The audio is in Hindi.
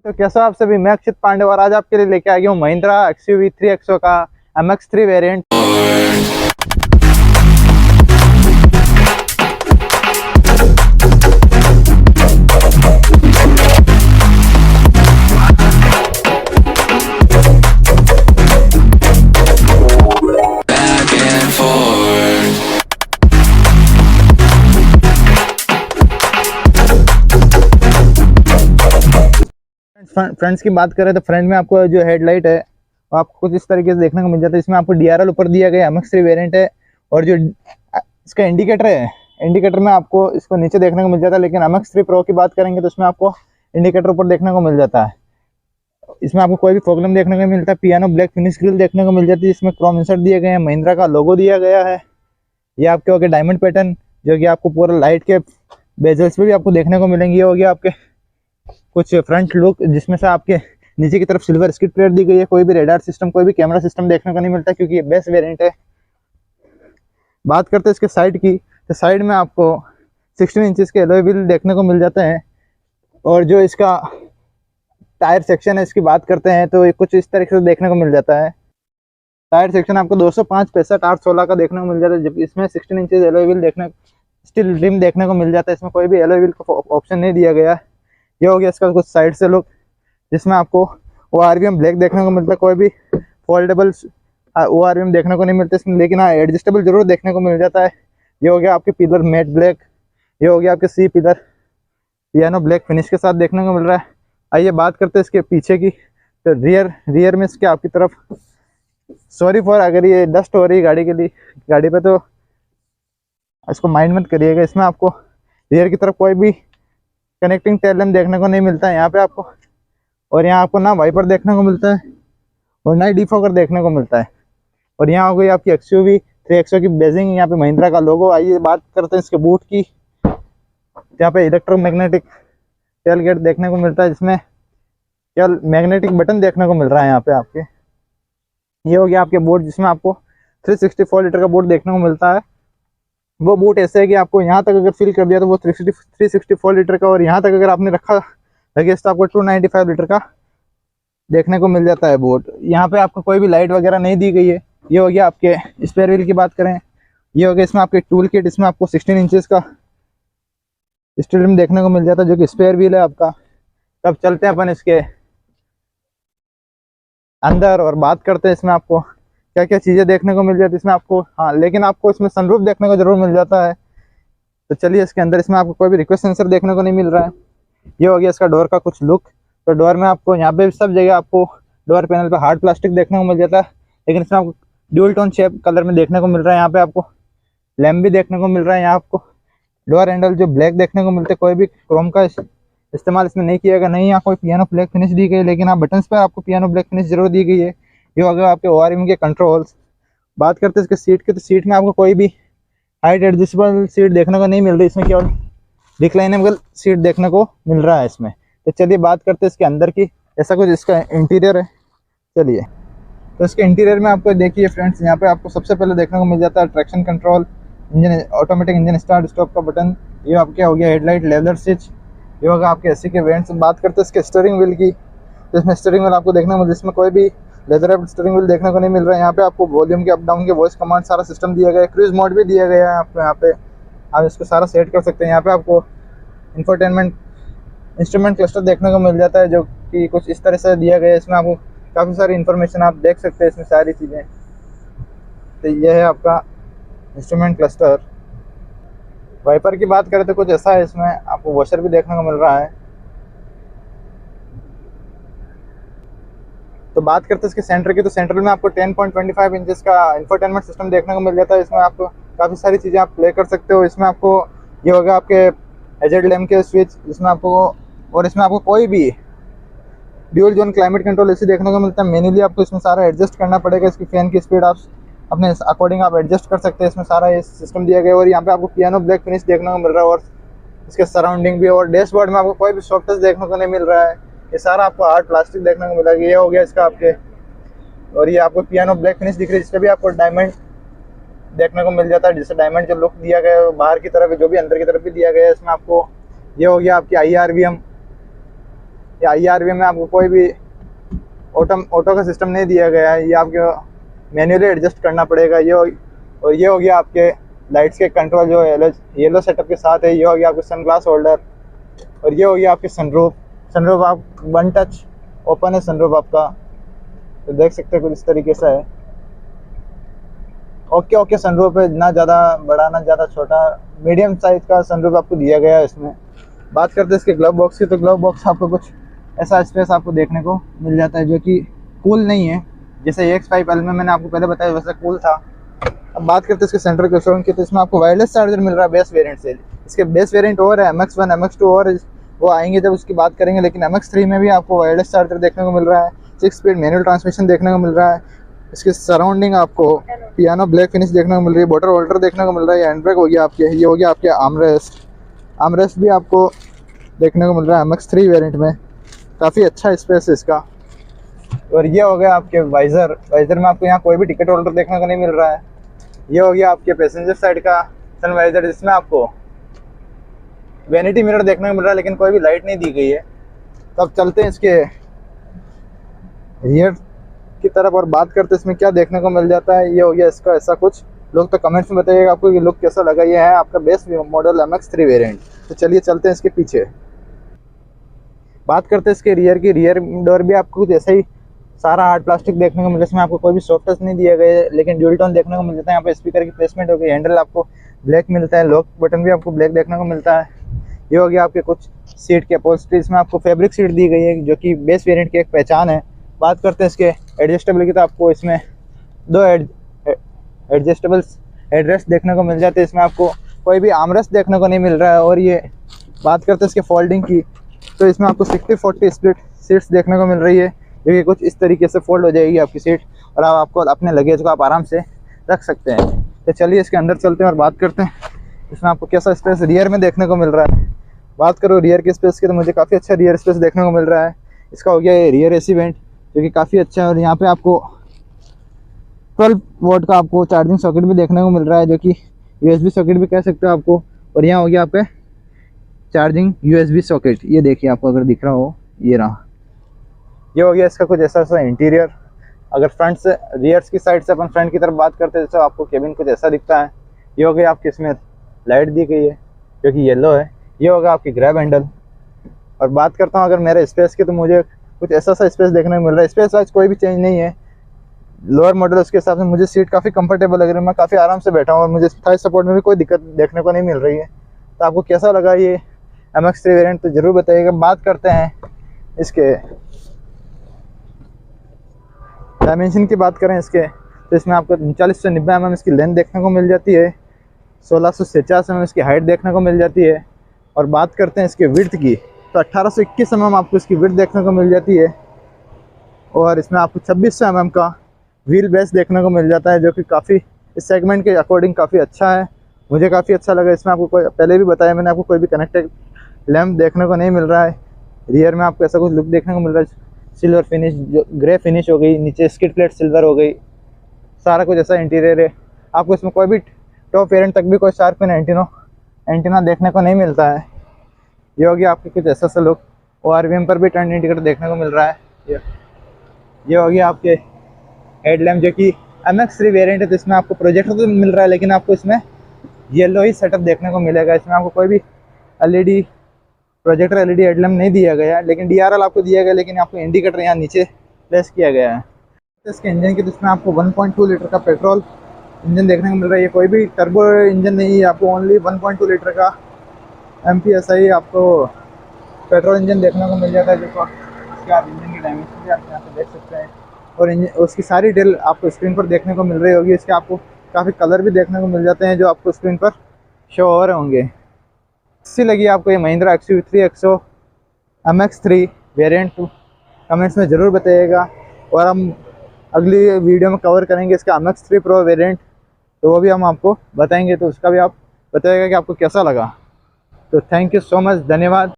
तो कैसा आप सभी, मैं अक्षित पांडे और आज आपके लिए लेके आ गया हूँ महिंद्रा XUV 3XO का MX3 वेरिएंट। फ्रंट्स की बात करें तो फ्रंट में आपको जो हेडलाइट है वो आपको कुछ इस तरीके से देखने को मिल जाता है। इसमें आपको DRL ऊपर दिया गया MX3 वेरिएंट है और जो इसका इंडिकेटर है, इंडिकेटर में आपको इसको नीचे देखने को मिल जाता है। लेकिन MX3 प्रो की बात करेंगे तो इसमें आपको इंडिकेटर ऊपर देखने को मिल जाता है। इसमें आपको कोई भी प्रॉब्लम देखने को नहीं मिलता। पियानो ब्लैक फिनिश ग्रिल देखने को मिल जाती है। इसमें क्रोम इंसर्ट दिए गए हैं, महिंद्रा का लोगो दिया गया है। ये आपके हो गए डायमंड पैटर्न, जो कि आपको पूरा लाइट के बेजल्स पे भी आपको देखने को मिलेंगे। ये हो गया आपके कुछ फ्रंट लुक, जिसमें से आपके नीचे की तरफ सिल्वर स्किड प्लेट दी गई है। कोई भी रेडार सिस्टम, कोई भी कैमरा सिस्टम देखने को नहीं मिलता, क्योंकि ये बेस्ट वेरिएंट है। बात करते हैं इसके साइड की, तो साइड में आपको 16 इंचेस के एलॉय व्हील देखने को मिल जाते हैं। और जो इसका टायर सेक्शन है, इसकी बात करते हैं तो ये कुछ इस तरीके से देखने को मिल जाता है। टायर सेक्शन आपको 205, 65, 8, 16 का देखने को मिल जाता है, जबकि इसमें 16 inches alloy wheel steel rim देखने को मिल जाता है। इसमें कोई भी एलॉय व्हील का ऑप्शन नहीं दिया गया। ये हो गया इसका कुछ साइड से लुक, जिसमें आपको ORVM ब्लैक देखने को मिलता है। कोई भी फोल्डेबल ORVM देखने को नहीं मिलता इसमें, लेकिन हाँ एडजस्टेबल जरूर देखने को मिल जाता है। ये हो गया आपके पिलर मैट ब्लैक, ये हो गया आपके C pillar piano black finish के साथ देखने को मिल रहा है। आइए बात करते हैं इसके पीछे की, तो रियर में इसके आपकी तरफ, सॉरी फॉर अगर ये डस्ट हो रही है गाड़ी पे, तो इसको माइंड मत करिएगा। इसमें आपको रियर की तरफ कोई भी कनेक्टिंग टेल लैम्प देखने को नहीं मिलता है यहाँ पे आपको। और यहाँ आपको ना वाइपर देखने को मिलता है और ना ही डिफॉगर देखने को मिलता है। और यहाँ हो गई आपकी XUV 3XO की बेजिंग, यहाँ पे महिंद्रा का लोगो। आइए बात करते हैं इसके बूट की। यहाँ पे इलेक्ट्रोमैग्नेटिक टेल गेट देखने को मिलता है, जिसमें केवल मैग्नेटिक बटन देखने को मिल रहा है यहाँ पे आपके। ये हो गया आपके बोट, जिसमें आपको 364 लीटर का बोट देखने को मिलता है। वो बूट ऐसे है कि आपको यहाँ तक अगर फिल कर दिया तो वो 364 लीटर का, और यहाँ तक अगर आपने रखा लगेज तो आपको 295 लीटर का देखने को मिल जाता है बोट। यहाँ पे आपको कोई भी लाइट वगैरह नहीं दी गई है। ये हो गया आपके स्पेयर व्हील की बात करें, ये हो गया इसमें आपके टूल किट। इसमें आपको 16 इंचेस का स्टील रिम देखने को मिल जाता है, जो कि स्पेयर व्हील है आपका। तब चलते हैं अपन इसके अंदर और बात करते हैं इसमें आपको क्या क्या चीज़ें देखने को मिल जाती है इसमें आपको। हाँ, लेकिन आपको इसमें सनरूफ देखने को जरूर मिल जाता है। तो चलिए इसके अंदर, इसमें आपको कोई भी रिक्वेस्ट सेंसर देखने को नहीं मिल रहा है। ये हो गया इसका डोर का कुछ लुक। तो डोर में आपको यहाँ पे सब जगह आपको डोर पैनल पे हार्ड प्लास्टिक देखने को मिल जाता है, लेकिन इसमें आपको ड्यूल टोन शेप कलर में देखने को मिल रहा है। यहाँ पे आपको लैम्प भी देखने को मिल रहा है। यहाँ आपको डोर हैंडल जो ब्लैक देखने को मिलते हैं, कोई भी क्रोम का इस्तेमाल इसमें नहीं किया गया। नहीं यहाँ कोई पियानो ब्लैक फिनिश दी गई, लेकिन हाँ बटन्स पर आपको पियानो ब्लैक फिनिश जरूर दी गई है। ये हो गया आपके ORVM के कंट्रोल्स। बात करते हैं इसके सीट की, तो सीट में आपको कोई भी हाइट एडजस्टेबल सीट देखने को नहीं मिल रही, इसमें केवल रिक्लाइनेबल सीट देखने को मिल रहा है इसमें। तो चलिए बात करते हैं इसके अंदर की, ऐसा कुछ इसका इंटीरियर है। चलिए, तो इसके इंटीरियर में आपको देखिए फ्रेंड्स, यहाँ पे आपको सबसे पहले देखने को मिल जाता है traction control, engine automatic engine start stop का बटन। ये आपके हो गया हेडलाइट, लेदर स्विच। ये होगा आपके AC के वेंट्स। बात करते हैं इसके स्टीयरिंग व्हील की, तो इसमें स्टीयरिंग व्हील आपको देखने को मिल, जिसमें कोई भी लेदर रैप्ड स्टीयरिंग व्हील देखने को नहीं मिल रहा है। यहाँ पे आपको वॉल्यूम के अप डाउन के वॉइस कमांड सारा सिस्टम दिया गया है। क्रूज मोड भी दिया गया है आपको। यहाँ पे आप इसको सारा सेट कर सकते हैं। यहाँ पे आपको इंफोटेनमेंट इंस्ट्रूमेंट क्लस्टर देखने को मिल जाता है, जो कि कुछ इस तरह से दिया गया है। इसमें आपको काफ़ी सारी इन्फॉर्मेशन आप देख सकते हैं इसमें सारी चीज़ें। तो ये है आपका इंस्ट्रूमेंट क्लस्टर। वाइपर की बात करें तो कुछ ऐसा है, इसमें आपको वॉशर भी देखने को मिल रहा है। तो बात करते हैं इसके सेंटर की, तो सेंटर में आपको 10.25 इंचेस का इंफोटेनमेंट सिस्टम देखने को मिल जाता है। इसमें आपको काफ़ी सारी चीज़ें आप प्ले कर सकते हो। इसमें आपको ये होगा आपके एजेड लैम्प के स्विच, जिसमें आपको, और इसमें आपको कोई भी ड्यूल जोन क्लाइमेट कंट्रोल ऐसे देखने को मिलता है। मैन्युअली आपको इसमें सारा एडजस्ट करना पड़ेगा। इसकी फैन की स्पीड आप अपने अकॉर्डिंग आप एडजस्ट कर सकते हैं। इसमें सारा ये सिस्टम दिया गया है। और यहाँ पे आपको पियानो ब्लैक फिनिश देखने को मिल रहा है, और इसके सराउंडिंग भी। और डैशबोर्ड में आपको कोई भी सॉफ्ट टच देखने को नहीं मिल रहा है। ये सारा आपको हार्ड प्लास्टिक देखने को मिलेगा। ये हो गया इसका आपके, और ये आपको पियानो ब्लैक फिनिश दिख रही है, जिसपे भी आपको डायमंड देखने को मिल जाता है। जैसे डायमंड जो लुक दिया गया है बाहर की तरफ है, जो भी अंदर की तरफ भी दिया गया है। इसमें आपको ये हो गया आपकी IRVM या IRV में आपको कोई भी ऑटो का सिस्टम नहीं दिया गया है, ये आपको मैन्युअली एडजस्ट करना पड़ेगा। और ये हो गया आपके लाइट्स के कंट्रोल जो येलो सेटअप के साथ है। ये हो गया आपके सनग्लास होल्डर, और ये हो गया आपके सनरूफ आप 1 टच ओपन है सनरूफ आपका, तो देख सकते हैं कुछ इस तरीके से है। ओके सनरूफ है, ना ज़्यादा बड़ा ना ज़्यादा छोटा, मीडियम साइज का सनरूफ आपको दिया गया है इसमें। बात करते हैं इसके ग्लव बॉक्स की, तो ग्लव बॉक्स आपको कुछ ऐसा स्पेस आपको देखने को मिल जाता है जो कि कूल नहीं है, जैसे EX5L में मैंने आपको पहले बताया वैसा कूल था। अब बात करते हैं इसके सेंटर क्लोजर की, तो इसमें आपको वायरलेस चार्जर मिल रहा है बेस वेरिएंट से। इसके बेस वेरिएंट और है MX1 MX2 और वो आएंगे जब उसकी बात करेंगे, लेकिन MX3 में भी आपको वायरलेस चार्जर देखने को मिल रहा है, 6 स्पीड मैनुअल ट्रांसमिशन देखने को मिल रहा है। इसके सराउंडिंग आपको पियानो ब्लैक फिनिश देखने को मिल रही है, बॉटल होल्डर देखने को मिल रहा है, हैंड ब्रेक हो गया आपके, ये हो गया आपके आर्मरेस्ट भी आपको देखने को मिल रहा है MX3 वेरिएंट में, काफ़ी अच्छा स्पेस है इसका। और ये हो गया आपके वाइज़र में आपको यहाँ कोई भी टिकट होल्डर देखने को नहीं मिल रहा है। ये हो गया आपके पैसेंजर साइड का सन वाइज़र, जिसमें आपको वैनिटी मिरर देखने को मिल रहा है, लेकिन कोई भी लाइट नहीं दी गई है। तो अब चलते हैं इसके रियर की तरफ और बात करते हैं इसमें क्या देखने को मिल जाता है। ये हो गया इसका ऐसा कुछ, लोग तो कमेंट्स में बताइएगा आपको ये लुक कैसा लगा। ये है आपका बेस मॉडल MX3 वेरिएंट। तो चलिए चलते हैं इसके पीछे, बात करते हैं इसके रियर की। रियर डोर भी आपको कुछ ऐसा ही सारा हार्ड प्लास्टिक देखने को मिल रहा है, इसमें आपको कोई भी सॉफ्ट टच नहीं दिया गया है, लेकिन ड्यूल टोन देखने को मिल जाता है। यहाँ पे स्पीकर की प्लेसमेंट हो गई, हैंडल आपको ब्लैक मिलता है, लॉक बटन भी आपको ब्लैक देखने को मिलता है। ये हो गया आपके कुछ सीट के अपॉल्स्ट्री, इसमें आपको फैब्रिक सीट दी गई है जो कि बेस वेरिएंट की एक पहचान है। बात करते हैं इसके एडजस्टेबल की, तो आपको इसमें 2 एडजस्टेबल हेडरेस्ट देखने को मिल जाते हैं, इसमें आपको कोई भी आर्मरेस्ट देखने को नहीं मिल रहा है। और ये बात करते हैं इसके फोल्डिंग की, तो इसमें आपको 60-40 स्प्लिट सीट्स देखने को मिल रही है, जो कि कुछ इस तरीके से फोल्ड हो जाएगी आपकी सीट, और आपको अपने लगेज को आप आराम से रख सकते हैं। तो चलिए इसके अंदर चलते हैं और बात करते हैं इसमें आपको कैसा स्पेस रियर में देखने को मिल रहा है। बात करो रियर के स्पेस की, तो मुझे काफ़ी अच्छा रियर स्पेस देखने को मिल रहा है। इसका हो गया ये रियर AC वेंट, जो कि काफ़ी अच्छा है, और यहाँ पे आपको 12 वोल्ट का आपको चार्जिंग सॉकेट भी देखने को मिल रहा है, जो कि USB सॉकेट भी कह सकते हो आपको। और यहाँ हो गया आपके चार्जिंग USB सॉकेट, ये देखिए आपको अगर दिख रहा हो, ये रहा। ये हो गया इसका कुछ ऐसा इंटीरियर। अगर फ्रंट से रियर्स की साइड से अपन फ्रंट की तरफ बात करते हैं तो आपको केबिन कुछ ऐसा दिखता है। ये हो गया आपकी इसमें लाइट दी गई है जो कि येलो है। ये होगा आपकी ग्रैब हैंडल। और बात करता हूँ अगर मेरे स्पेस की, तो मुझे कुछ ऐसा स्पेस देखने को मिल रहा है। स्पेस वाइज कोई भी चेंज नहीं है, लोअर मॉडल उसके हिसाब से मुझे सीट काफ़ी कंफर्टेबल लग रही है, मैं काफ़ी आराम से बैठा हूँ, और मुझे थाई सपोर्ट में भी कोई दिक्कत देखने को नहीं मिल रही है। तो आपको कैसा लगा ये MX3 वेरिएंट, तो ज़रूर बताइएगा। बात करते हैं इसके डायमेंशन की, बात करें इसके, तो इसमें आपको 3990 mm इसकी लेंथ देखने को मिल जाती है, 1650 mm इसकी हाइट देखने को मिल जाती है। और बात करते हैं इसके विड्थ की, तो 1821 mm आपको इसकी विड्थ देखने को मिल जाती है। और इसमें आपको 2600 mm का व्हील बेस देखने को मिल जाता है, जो कि काफ़ी इस सेगमेंट के अकॉर्डिंग काफ़ी अच्छा है, मुझे काफ़ी अच्छा लगा। इसमें आपको कोई, पहले भी बताया मैंने, आपको कोई भी कनेक्टेड लैम्प देखने को नहीं मिल रहा है। रियर में आपको ऐसा कुछ लुक देखने को मिल रहा है, सिल्वर फिनिश, जो ग्रे फिनिश हो गई, नीचे स्किड प्लेट सिल्वर हो गई, सारा कुछ ऐसा इंटीरियर है। आपको इसमें कोई भी टॉप वेरिएंट तक भी कोई शार्प एंटीना देखने को नहीं मिलता है। ये हो गया आपके कुछ ऐसा सा लुक। ORVM पर भी टर्न इंडिकेटर देखने को मिल रहा है। ये हो गया आपके हेडलैम्प, जो कि MX3 वेरिएंट है, तो इसमें आपको प्रोजेक्टर तो मिल रहा है, लेकिन आपको इसमें येलो ही सेटअप देखने को मिलेगा। इसमें आपको कोई भी LED प्रोजेक्टर LED हेडलैम्प नहीं दिया गया है, लेकिन DRL आपको दिया गया, लेकिन आपको इंडिकेटर यहाँ नीचे प्लेस किया गया है। इसके इंजन की, तो इसमें आपको 1.2 लीटर का पेट्रोल इंजन देखने को मिल रहा है। ये कोई भी टर्बो इंजन नहीं है, आपको ओनली 1.2 लीटर का MPSI आपको पेट्रोल इंजन देखने को मिल जाता है। देखो इसके आप इंजन की डायमेंशन भी आप यहाँ पे देख सकते हैं, और उसकी सारी डिटेल आपको स्क्रीन पर देखने को मिल रही होगी। इसके आपको काफ़ी कलर भी देखने को मिल जाते हैं, जो आपको स्क्रीन पर शो हो रहे होंगे। इससे लगी आपको ये Mahindra XUV 3XO MX3 variant, comments में ज़रूर बताइएगा। और हम अगली वीडियो में कवर करेंगे इसका MX3 Pro वेरिएंट, तो वो भी हम आपको बताएंगे, तो उसका भी आप बताइएगा कि आपको कैसा लगा। तो थैंक यू सो मच, धन्यवाद।